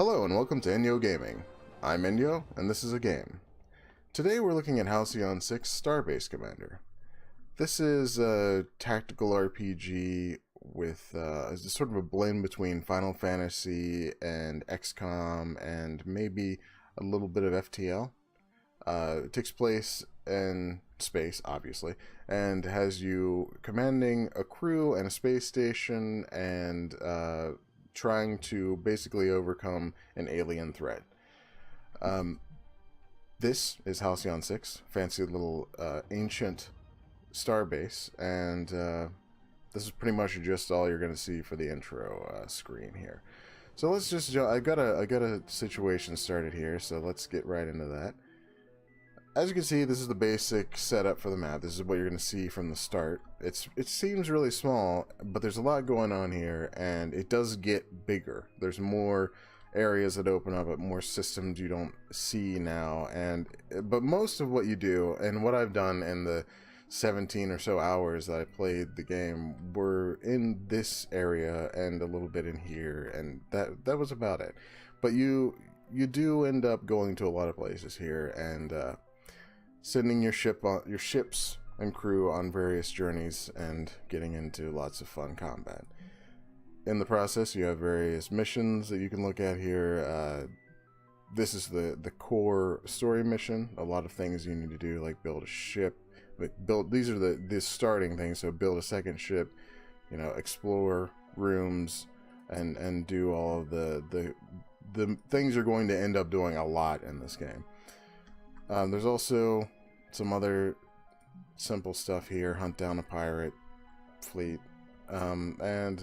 Hello and welcome to Enyo Gaming. I'm Enyo, and this is a game. Today we're looking at Halcyon 6 Starbase Commander. This is a tactical RPG with sort of a blend between Final Fantasy and XCOM and maybe a little bit of FTL. It takes place in space, obviously, and has you commanding a crew and a space station and trying to basically overcome an alien threat. This is Halcyon 6, fancy little ancient starbase, and this is pretty much just all you're going to see for the intro screen here. So let's just I got a situation started here, so let's get right into that. As you can see, this is the basic setup for the map. This is what you're going to see from the start. It seems really small, but there's a lot going on here, and it does get bigger. There's more areas that open up, more systems you don't see now, but most of what you do, and what I've done in the 17 or so hours that I played the game, were in this area and a little bit in here, and that was about it. But you do end up going to a lot of places here, and sending your ships and crew on various journeys and getting into lots of fun combat. In the process, you have various missions that you can look at here. This is the core story mission. A lot of things you need to do, like build a ship. These are the starting things. So build a second ship, explore rooms, and do all of the things you're going to end up doing a lot in this game. There's also some other simple stuff here. Hunt down a pirate fleet, and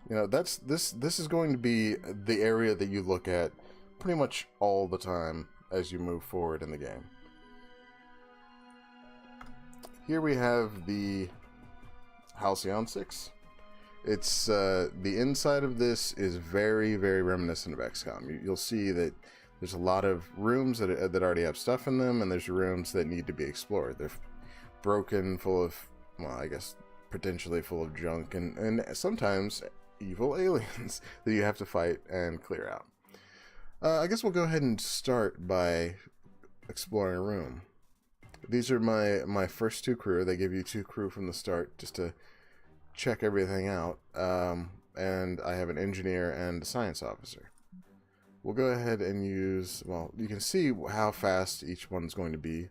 this is going to be the area that you look at pretty much all the time as you move forward in the game. Here we have the Halcyon 6. It's the inside of this is very, very reminiscent of XCOM. You'll see that there's a lot of rooms that already have stuff in them, and there's rooms that need to be explored. They're broken, full of, well, I guess, potentially full of junk, and sometimes evil aliens that you have to fight and clear out. I guess we'll go ahead and start by exploring a room. These are my first two crew. They give you two crew from the start just to check everything out, and I have an engineer and a science officer. We'll go ahead and use, well, you can see how fast each one's going to be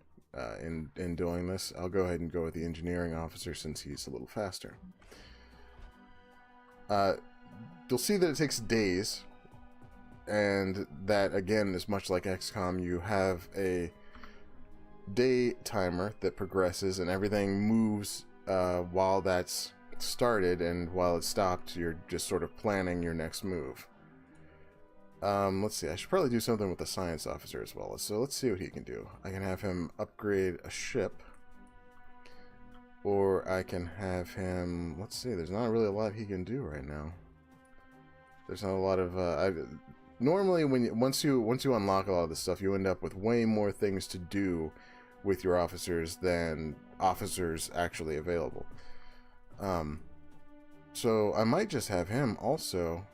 in doing this. I'll go ahead and go with the engineering officer since he's a little faster. You'll see that it takes days, and that, again, is much like XCOM. You have a day timer that progresses, and everything moves while that's started, and while it's stopped, you're just sort of planning your next move. Let's see, I should probably do something with the science officer as well. So let's see what he can do. I can have him upgrade a ship, or I can have him, let's see, there's not really a lot he can do right now. There's not a lot of, normally once you unlock a lot of this stuff, you end up with way more things to do with your officers than officers actually available. So I might just have him also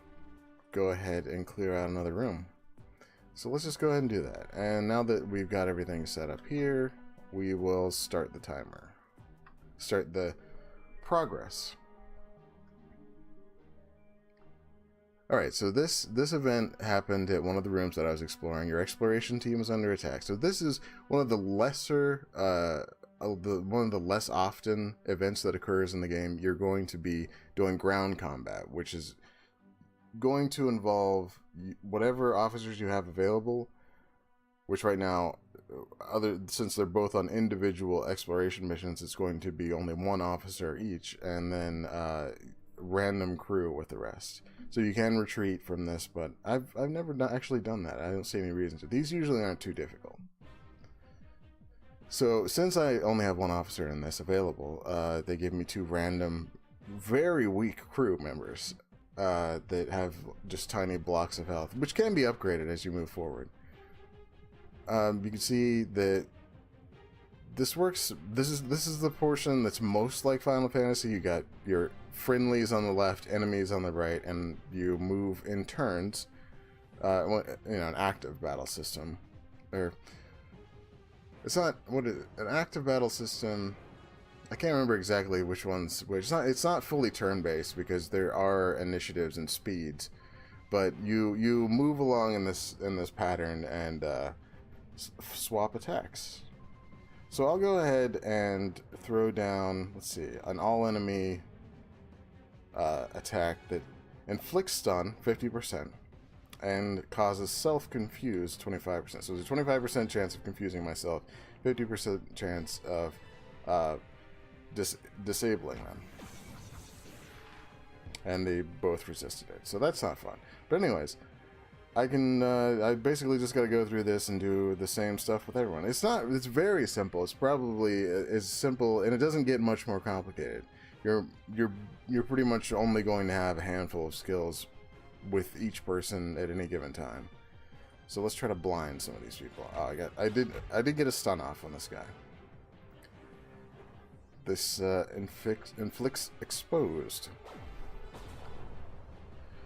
go ahead and clear out another room. So let's just go ahead and do that. And now that we've got everything set up here, we will start the timer. Start the progress. Alright, so this event happened at one of the rooms that I was exploring. Your exploration team is under attack. So this is one of the lesser, one of the less often events that occurs in the game. You're going to be doing ground combat, which is going to involve whatever officers you have available, which right now, since they're both on individual exploration missions, it's going to be only one officer each, and then random crew with the rest. So you can retreat from this, but I've never actually done that. I don't see any reason to. These usually aren't too difficult. So since I only have one officer in this available, they give me two random, very weak crew members that have just tiny blocks of health, which can be upgraded as you move forward. You can see that this works. This is the portion that's most like Final Fantasy. You got your friendlies on the left, enemies on the right, and you move in turns. You know, an active battle system, or it's not an active battle system. I can't remember exactly which ones which. It's not fully turn-based because there are initiatives and speeds, but you move along in this pattern and swap attacks. So I'll go ahead and throw down, let's see, an all-enemy attack that inflicts stun 50% and causes self-confuse 25%. So there's a 25% chance of confusing myself, 50% chance of disabling them. And they both resisted it. So that's not fun. But anyways, I basically just got to go through this and do the same stuff with everyone. It's very simple. It's probably as simple, and it doesn't get much more complicated. You're pretty much only going to have a handful of skills with each person at any given time. So let's try to blind some of these people. Oh, I did get a stun off on this guy. This inflicts exposed.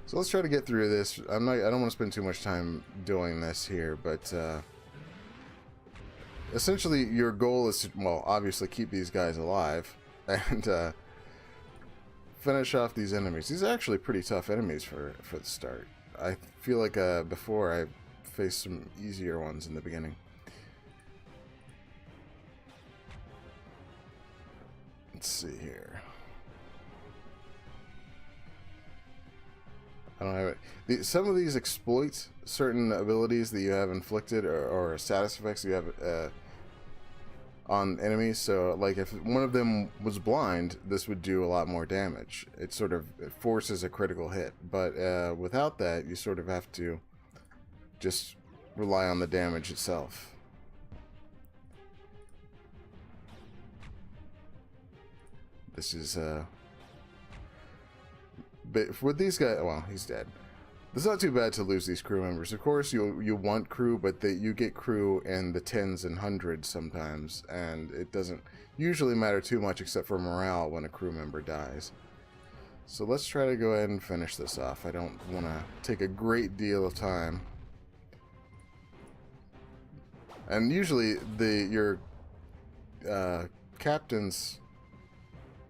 So let's try to get through this. I don't want to spend too much time doing this here, but essentially your goal is to, well, obviously keep these guys alive and finish off these enemies. These are actually pretty tough enemies for the start. I feel like before I faced some easier ones in the beginning. Let's see here. I don't have it. Some of these exploit certain abilities that you have inflicted or status effects you have on enemies. So, like, if one of them was blind, this would do a lot more damage. It forces a critical hit. But without that, you sort of have to just rely on the damage itself. This is but with these guys, well, he's dead. It's not too bad to lose these crew members. Of course, you want crew, but you get crew in the tens and hundreds sometimes, and it doesn't usually matter too much except for morale when a crew member dies. So let's try to go ahead and finish this off. I don't want to take a great deal of time. And usually your captains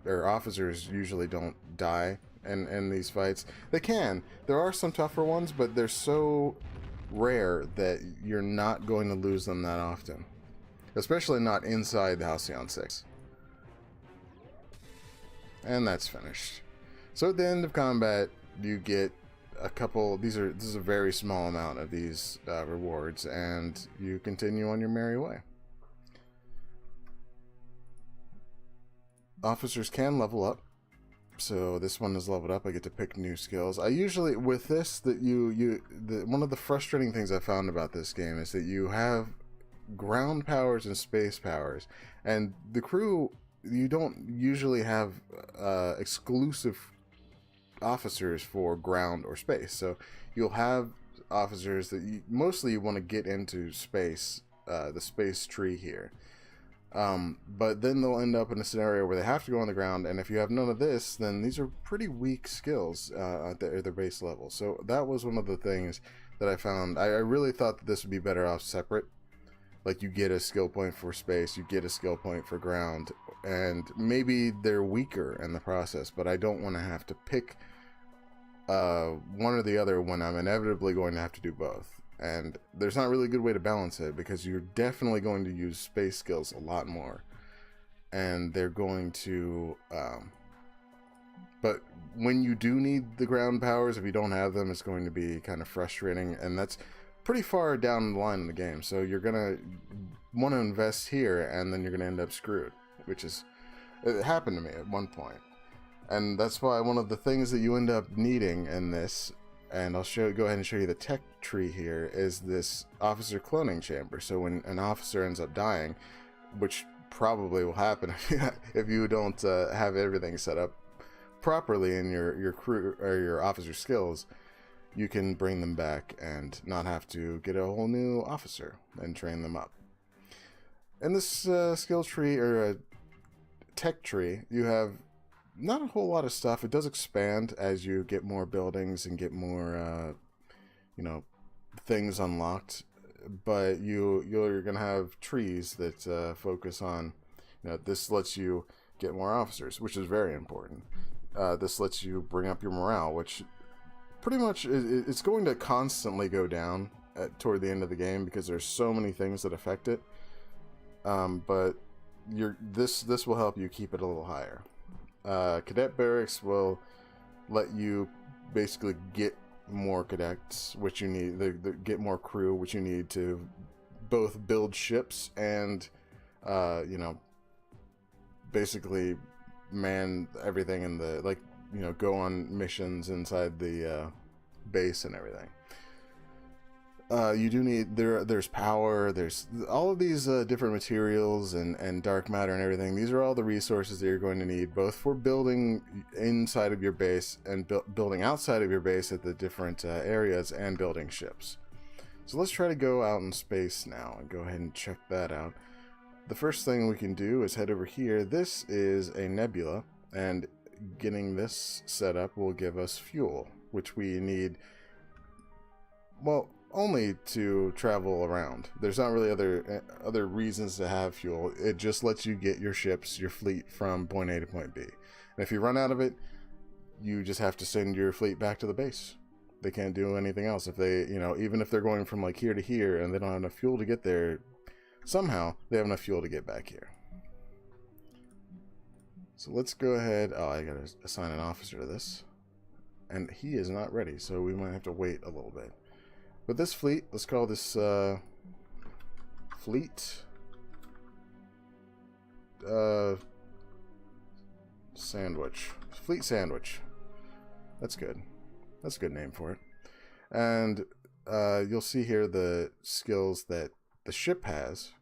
or officers usually don't die in these fights. They can. There are some tougher ones, but they're so rare that you're not going to lose them that often. Especially not inside the Halcyon 6. And that's finished. So at the end of combat, you get a couple... This is a very small amount of these rewards, and you continue on your merry way. Officers can level up. So this one is leveled up. I get to pick new skills. I usually, with this, one of the frustrating things I found about this game is that you have ground powers and space powers, and the crew, you don't usually have exclusive officers for ground or space. So you'll have officers that mostly you want to get into space, the space tree here. But then they'll end up in a scenario where they have to go on the ground, and if you have none of this, then these are pretty weak skills at their base level. So that was one of the things that I found. I really thought that this would be better off separate. Like, you get a skill point for space, you get a skill point for ground, and maybe they're weaker in the process, but I don't want to have to pick one or the other when I'm inevitably going to have to do both. And there's not really a good way to balance it, because you're definitely going to use space skills a lot more, and they're going to but when you do need the ground powers, if you don't have them, it's going to be kind of frustrating, and that's pretty far down the line in the game. So you're gonna want to invest here, and then you're gonna end up screwed, which is, it happened to me at one point. And that's why one of the things that you end up needing in this, and I'll go ahead and show you the tech tree here, is this officer cloning chamber. So when an officer ends up dying, which probably will happen if you don't have everything set up properly in your crew or your officer skills, you can bring them back and not have to get a whole new officer and train them up. In this skill tree, or tech tree, you have not a whole lot of stuff. It does expand as you get more buildings and get more, you know, things unlocked. But you're gonna have trees that focus on, you know, this lets you get more officers, which is very important. This lets you bring up your morale, which pretty much it's going to constantly go down toward the end of the game because there's so many things that affect it. But this will help you keep it a little higher. Cadet barracks will let you basically get more cadets, which you need. Get more crew, which you need to both build ships and, you know, basically man everything in the, like, you know, go on missions inside the base and everything. You do need, there's power, there's all of these different materials and dark matter and everything. These are all the resources that you're going to need, both for building inside of your base and building outside of your base at the different areas, and building ships. So let's try to go out in space now and go ahead and check that out. The first thing we can do is head over here. This is a nebula, and getting this set up will give us fuel, which we need, well, only to travel around. There's not really other reasons to have fuel. It just lets you get your ships, your fleet, from point A to point B. And if you run out of it, you just have to send your fleet back to the base. They can't do anything else. If they, you know, even if they're going from like here to here and they don't have enough fuel to get there, somehow they have enough fuel to get back here. So let's go ahead. Oh, I gotta assign an officer to this. And he is not ready, so we might have to wait a little bit. But this fleet, let's call this fleet sandwich. Fleet sandwich. That's good. That's a good name for it. And you'll see here the skills that the ship has,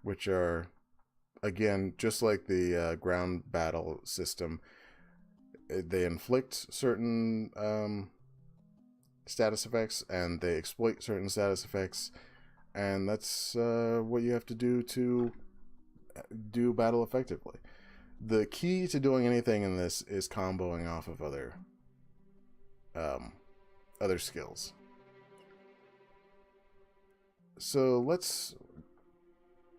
which are, again, just like the ground battle system. They inflict certain status effects, and they exploit certain status effects, and that's what you have to do to do battle effectively. The key to doing anything in this is comboing off of other skills. So let's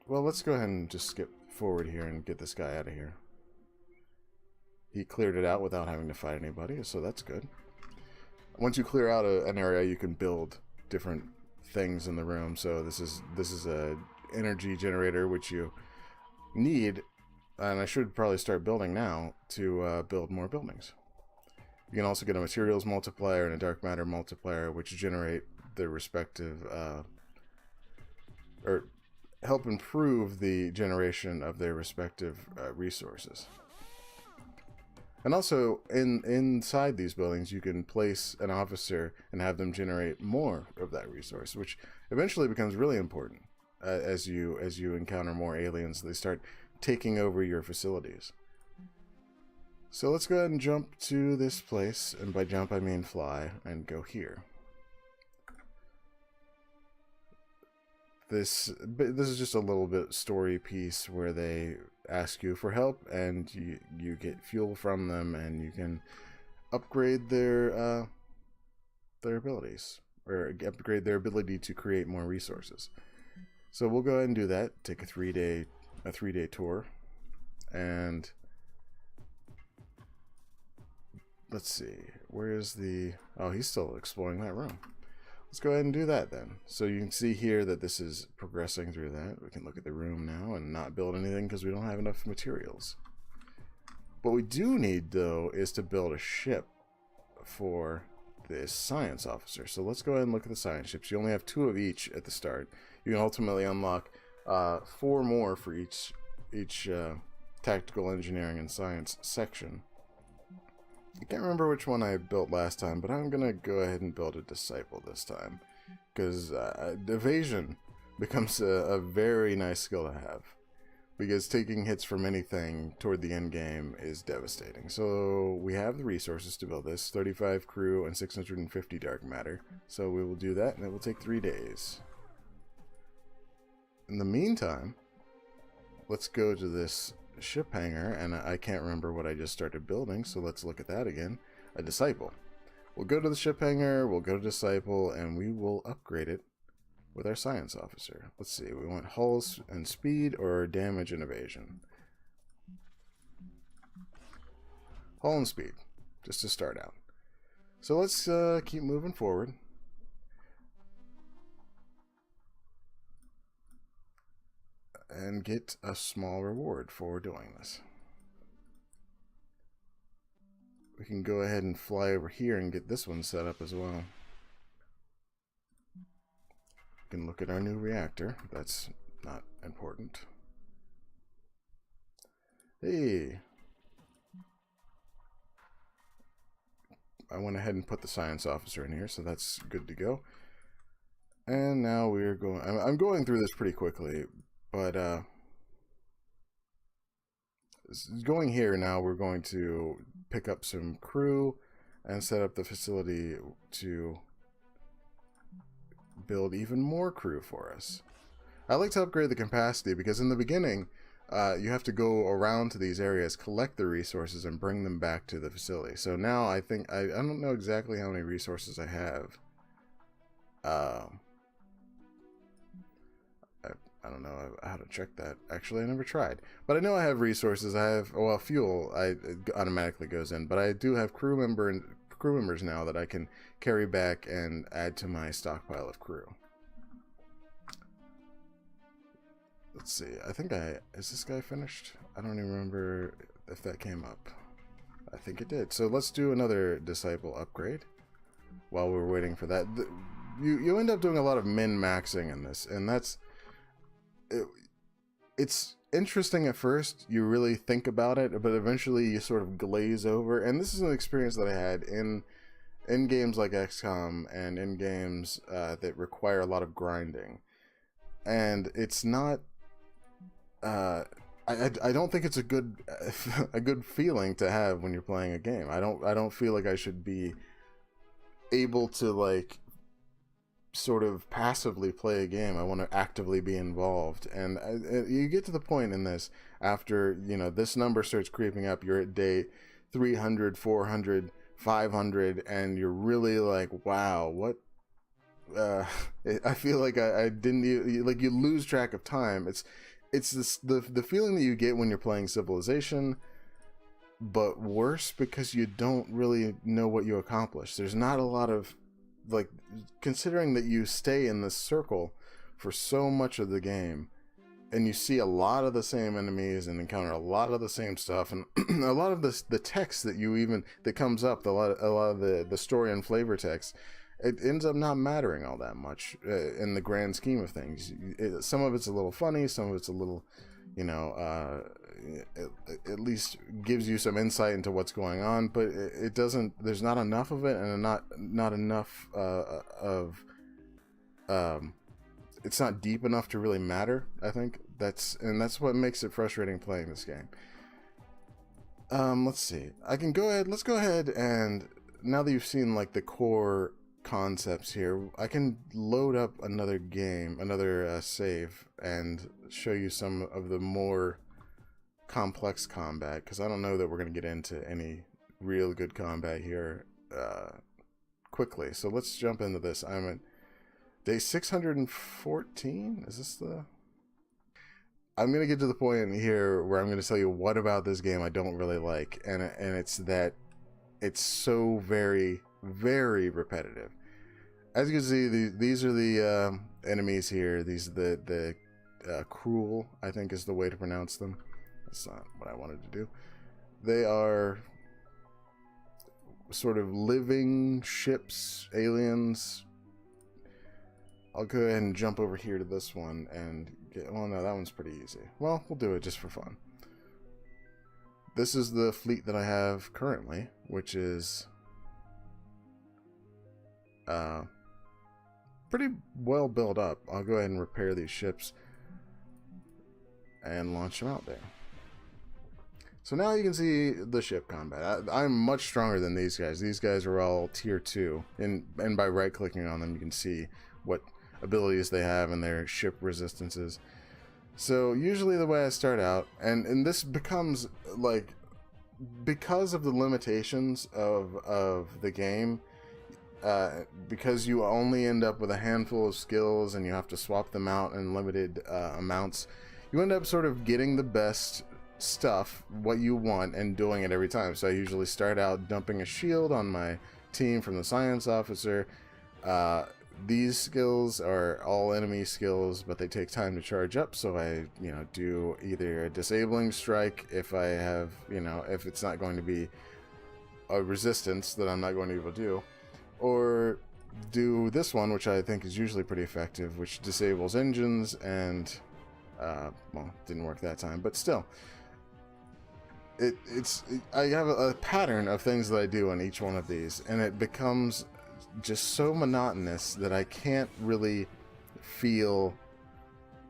go ahead and just skip forward here and get this guy out of here. He cleared it out without having to fight anybody, so that's good. Once you clear out an area, you can build different things in the room. So this is a energy generator, which you need, and I should probably start building now to build more buildings. You can also get a materials multiplier and a dark matter multiplier, which generate their respective or help improve the generation of their respective resources. And also, inside these buildings, you can place an officer and have them generate more of that resource, which eventually becomes really important as you encounter more aliens. They start taking over your facilities. So let's go ahead and jump to this place, and by jump I mean fly, and go here. This is just a little bit story piece where they ask you for help, and you get fuel from them, and you can upgrade their abilities, or upgrade their ability to create more resources. So we'll go ahead and do that. Take a 3-day tour, and let's see, where's the, oh, he's still exploring that room. Let's go ahead and do that then. So you can see here that this is progressing through that. We can look at the room now and not build anything because we don't have enough materials. What we do need, though, is to build a ship for this science officer. So let's go ahead and look at the science ships. You only have 2 of each at the start. You can ultimately unlock 4 more for each tactical engineering and science section. I can't remember which one I built last time, but I'm going to go ahead and build a disciple this time, because evasion becomes a very nice skill to have, because taking hits from anything toward the end game is devastating. So we have the resources to build this, 35 crew and 650 dark matter, so we will do that, and it will take 3 days. In the meantime, let's go to this ship hangar, and I can't remember what I just started building, so let's look at that again. A Disciple. We'll go to the ship hangar, we'll go to Disciple, and we will upgrade it with our science officer. Let's see, we want hulls and speed or damage and evasion. Hull and speed, just to start out. So let's keep moving forward. And get a small reward for doing this. We can go ahead and fly over here and get this one set up as well. We can look at our new reactor. That's not important. Hey! I went ahead and put the science officer in here, so that's good to go. And now we're going... I'm going through this pretty quickly, but going here now, we're going to pick up some crew and set up the facility to build even more crew for us. I like to upgrade the capacity because in the beginning, you have to go around to these areas, collect the resources, and bring them back to the facility. So now I think, I don't know exactly how many resources I have. I don't know how to check that. Actually, I never tried. But I know I have resources. I have, well, fuel it automatically goes in. But I do have crew members now that I can carry back and add to my stockpile of crew. Let's see. I think is this guy finished? I don't even remember if that came up. I think it did. So let's do another Disciple upgrade while we're waiting for that. You end up doing a lot of min-maxing in this, and that's... It's interesting at first, you really think about it, but eventually you sort of glaze over. And this is an experience that I had in games like XCOM and in games that require a lot of grinding. And it's not... I don't think it's a good feeling to have when you're playing a game. I don't feel like I should be able to, like, sort of passively play a game. I want to actively be involved, and you get to the point in this after, you know, this number starts creeping up. You're at day 300, 400, 500, and you're really like, wow, what? I feel like I didn't, like, you lose track of time. It's this the feeling that you get when you're playing Civilization, but worse because you don't really know what you accomplished. There's not a lot of, like, considering that you stay in this circle for so much of the game, and you see a lot of the same enemies and encounter a lot of the same stuff, and a lot of the text that comes up, a lot of the story and flavor text, it ends up not mattering all that much in the grand scheme of things. Some of it's a little funny, some of it's a little, you know, at least gives you some insight into what's going on, but it doesn't, there's not enough of it, and not enough it's not deep enough to really matter. I think that's what makes it frustrating playing this game. Let's see, let's go ahead, and now that you've seen, like, the core concepts here, I can load up another game, another save, and show you some of the more complex combat, because I don't know that we're going to get into any real good combat here quickly. So let's jump into this. I'm at day 614. Is this the... I'm going to get to the point here where I'm going to tell you what about this game I don't really like, and it's that it's so very, very repetitive. As you can see, these are the enemies here. These are the Cruel, I think is the way to pronounce them. That's not what I wanted to do. They are sort of living ships, aliens. I'll go ahead and jump over here to this one and get... Well, no, that one's pretty easy. Well, we'll do it just for fun. This is the fleet that I have currently, which is pretty well built up. I'll go ahead and repair these ships and launch them out there. So now you can see the ship combat. I'm much stronger than these guys. These guys are all tier 2, and by right clicking on them you can see what abilities they have and their ship resistances. So usually the way I start out, and this becomes like, because of the limitations of the game, because you only end up with a handful of skills and you have to swap them out in limited amounts, you end up sort of getting the best stuff, what you want, and doing it every time. So I usually start out dumping a shield on my team from the science officer. These skills are all enemy skills, but they take time to charge up, so I, do either a disabling strike if I have, if it's not going to be a resistance that I'm not going to be able to do, or do this one, which I think is usually pretty effective, which disables engines, and, well, didn't work that time, but still. I have a pattern of things that I do on each one of these, and it becomes just so monotonous that I can't really feel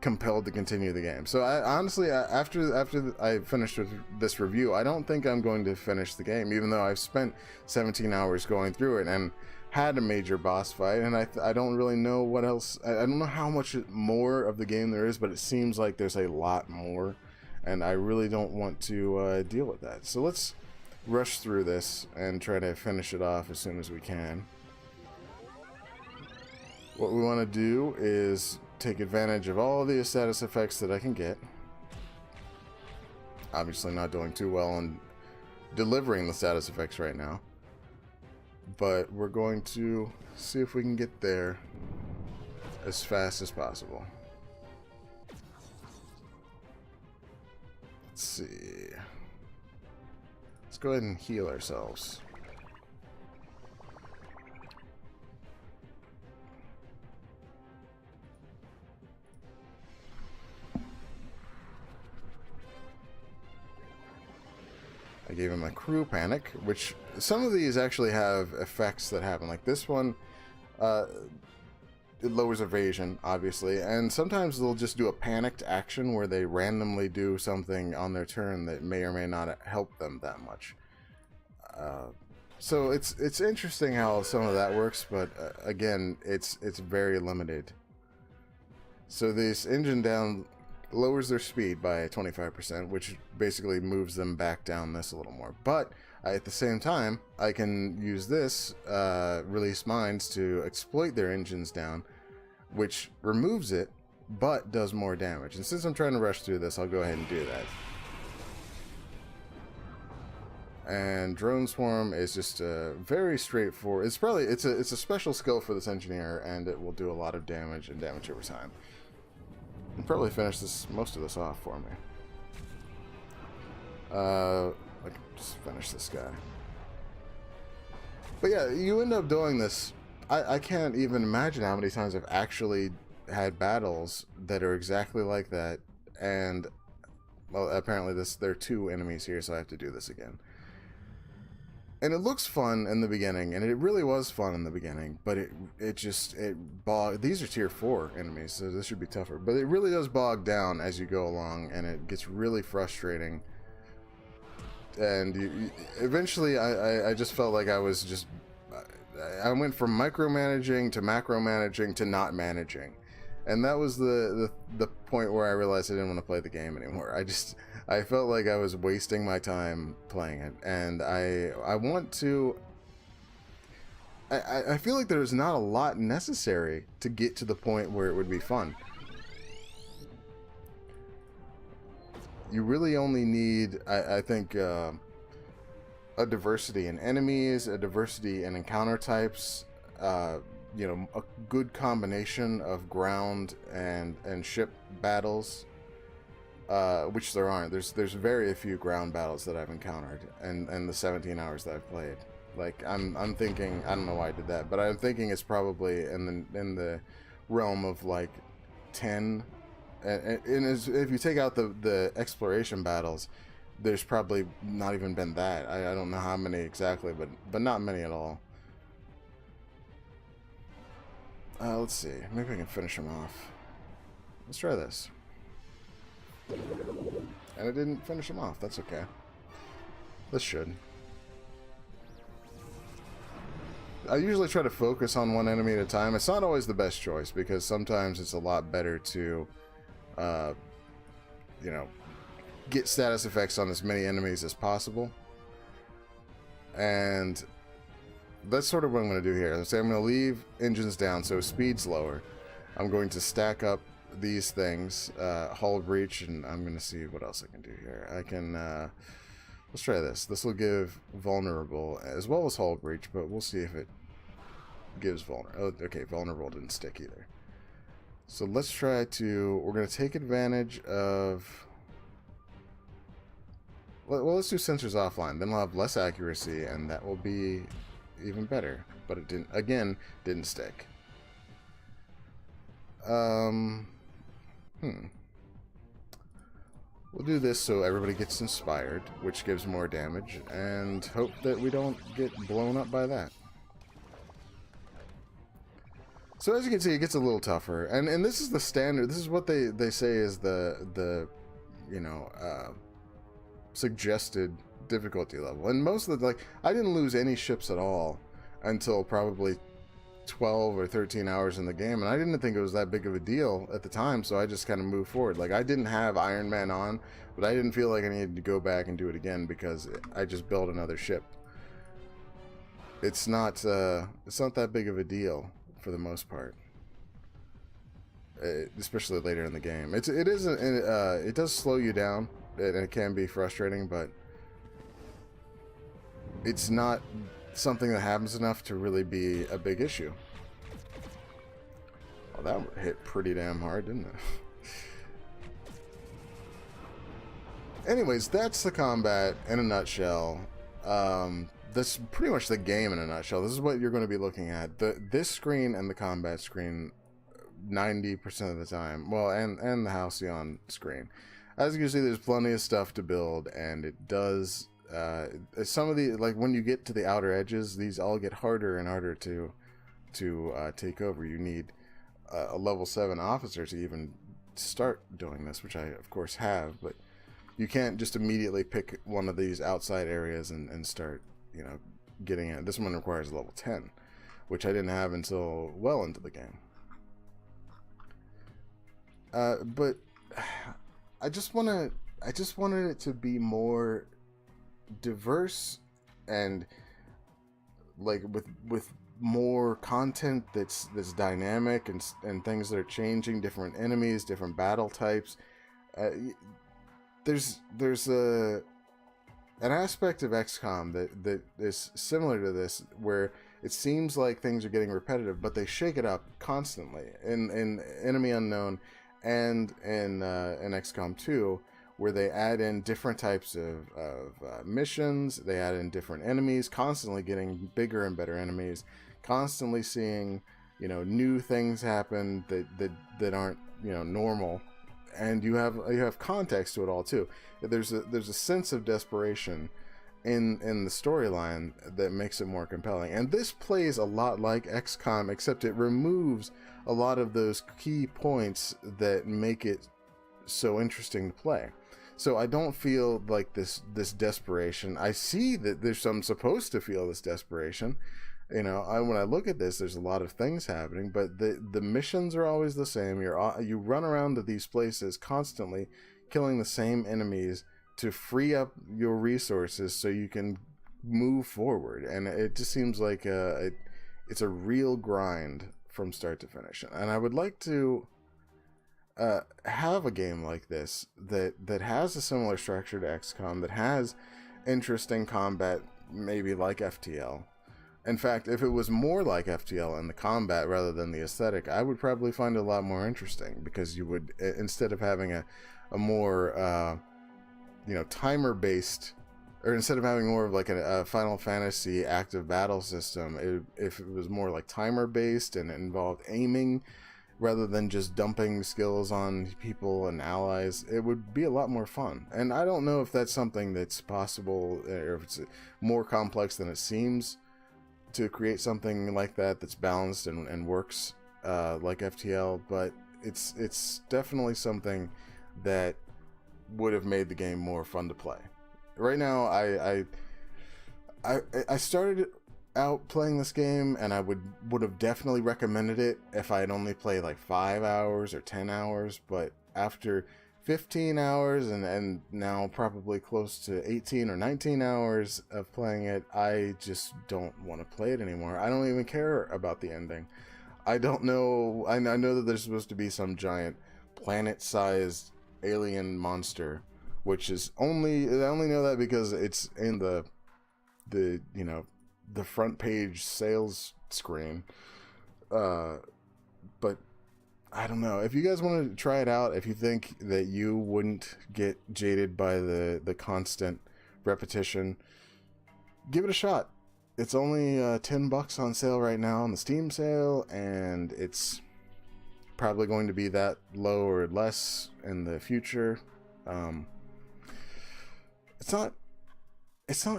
compelled to continue the game. So I honestly, after I finished this review, I don't think I'm going to finish the game, even though I've spent 17 hours going through it and had a major boss fight, and I don't really know what else. I don't know how much more of the game there is, but it seems like there's a lot more, and I really don't want to deal with that. So let's rush through this and try to finish it off as soon as we can. What we want to do is take advantage of all the status effects that I can get. Obviously not doing too well on delivering the status effects right now, but we're going to see if we can get there as fast as possible. Let's see. Let's go ahead and heal ourselves. I gave him a crew panic, which some of these actually have effects that happen. Like this one, it lowers evasion, obviously, and sometimes they'll just do a panicked action where they randomly do something on their turn that may or may not help them that much. So it's interesting how some of that works, but again, it's very limited. So this engine down lowers their speed by 25%, which basically moves them back down this a little more. But at the same time, I can use this release mines to exploit their engines down, which removes it, but does more damage. And since I'm trying to rush through this, I'll go ahead and do that. And Drone Swarm is just very straightforward. It's a special skill for this engineer, and it will do a lot of damage and damage over time. I'll probably finish most of this off for me. I can just finish this guy. But yeah, you end up doing this. I can't even imagine how many times I've actually had battles that are exactly like that. And, well, apparently there are 2 enemies here, so I have to do this again. And it looks fun in the beginning, and it really was fun in the beginning, but these are tier 4 enemies, so this should be tougher. But it really does bog down as you go along, and it gets really frustrating. And eventually, I just felt like I was just... I went from micromanaging to macromanaging to not managing. And that was the point where I realized I didn't want to play the game anymore. I felt like I was wasting my time playing it, and I want to... I feel like there's not a lot necessary to get to the point where it would be fun. You really only need, I think, a diversity in enemies, a diversity in encounter types, a good combination of ground and ship battles. Which there aren't. There's very few ground battles that I've encountered in the 17 hours that I've played. Like I'm thinking, I don't know why I did that, but I'm thinking it's probably in the realm of like 10. And if you take out the exploration battles, there's probably not even been that. I don't know how many exactly, but not many at all. Let's see. Maybe I can finish them off. Let's try this. And I didn't finish him off. That's okay. This should. I usually try to focus on one enemy at a time. It's not always the best choice, because sometimes it's a lot better to you know, get status effects on as many enemies as possible. And that's sort of what I'm going to do here. So I'm going to leave engines down so speed's lower. I'm going to stack up these things, hull breach, and I'm going to see what else I can do here. I can, let's try this. This will give vulnerable as well as hull breach, but we'll see if it gives vulnerable. Oh, okay, vulnerable didn't stick either. So let's try to, we're going to take advantage of, well, let's do sensors offline. Then we'll have less accuracy, and that will be even better. But it didn't stick. We'll do this so everybody gets inspired, which gives more damage, and hope that we don't get blown up by that. So as you can see, it gets a little tougher, and this is the standard. This is what they say is the you know, suggested difficulty level. And most of the, like, I didn't lose any ships at all until probably 12 or 13 hours in the game, and I didn't think it was that big of a deal at the time, so I just kind of moved forward. Like, I didn't have Iron Man on, but I didn't feel like I needed to go back and do it again because I just built another ship. It's not that big of a deal for the most part, especially later in the game. It does slow you down, and it can be frustrating, but it's not something that happens enough to really be a big issue. Oh, that hit pretty damn hard, didn't it? Anyways, that's the combat in a nutshell. That's pretty much the game in a nutshell. This is what you're going to be looking at. This screen and the combat screen 90% of the time. Well, and the Halcyon screen. As you can see, there's plenty of stuff to build, and it does... some of the, like, when you get to the outer edges, these all get harder and harder to take over. You need a level 7 officer to even start doing this, which I of course have, but you can't just immediately pick one of these outside areas and start, you know, getting it. This one requires a level 10, which I didn't have until well into the game. But I just wanted it to be more diverse and like with more content that's dynamic and things that are changing, different enemies, different battle types. There's an aspect of XCOM that is similar to this, where it seems like things are getting repetitive, but they shake it up constantly in Enemy Unknown and in XCOM 2, where they add in different types of missions, they add in different enemies, constantly getting bigger and better enemies, constantly seeing, you know, new things happen that aren't, you know, normal, and you have context to it all too. There's a sense of desperation in the storyline that makes it more compelling, and this plays a lot like XCOM, except it removes a lot of those key points that make it so interesting to play. So I don't feel like this desperation. I see that I'm supposed to feel this desperation. You know, when I look at this, there's a lot of things happening, but the missions are always the same. You run around to these places constantly, killing the same enemies to free up your resources so you can move forward. And it just seems like it's a real grind from start to finish. And I would like to have a game like this that has a similar structure to XCOM, that has interesting combat, maybe like FTL. In fact, if it was more like FTL in the combat rather than the aesthetic, I would probably find it a lot more interesting, because you would, instead of having a more you know, timer based, or instead of having more of like a Final Fantasy active battle system, if it was more like timer based and it involved aiming rather than just dumping skills on people and allies, it would be a lot more fun. And I don't know if that's something that's possible, or if it's more complex than it seems, to create something like that that's balanced and works like FTL, but it's definitely something that would have made the game more fun to play. Right now, I started out playing this game, and I would have definitely recommended it if I had only played like 5 hours or 10 hours, but after 15 hours and now probably close to 18 or 19 hours of playing it. I just don't want to play it anymore. I don't even care about the ending. I don't know. I know that there's supposed to be some giant planet-sized alien monster, which is I only know that because it's in the the front page sales screen. But I don't know. If you guys want to try it out, if you think that you wouldn't get jaded by the constant repetition, give it a shot. It's only $10 on sale right now on the Steam sale, and it's probably going to be that low or less in the future. It's not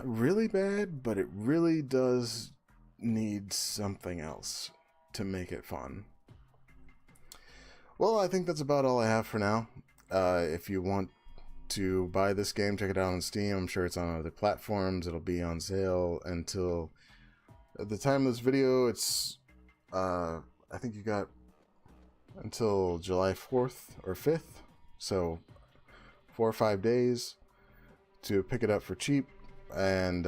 really bad, but it really does need something else to make it fun. Well, I think that's about all I have for now. If you want to buy this game, check it out on Steam. I'm sure it's on other platforms. It'll be on sale until at the time of this video. It's I think you got until July 4th or 5th, so 4 or 5 days to pick it up for cheap and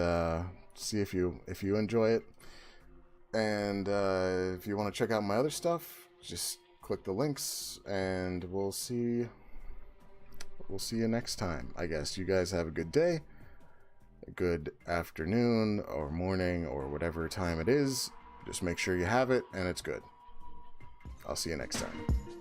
see if you enjoy it. And if you want to check out my other stuff, just click the links, and we'll see you next time. I guess you guys have a good day, a good afternoon or morning or whatever time it is. Just make sure you have it and it's good. I'll see you next time.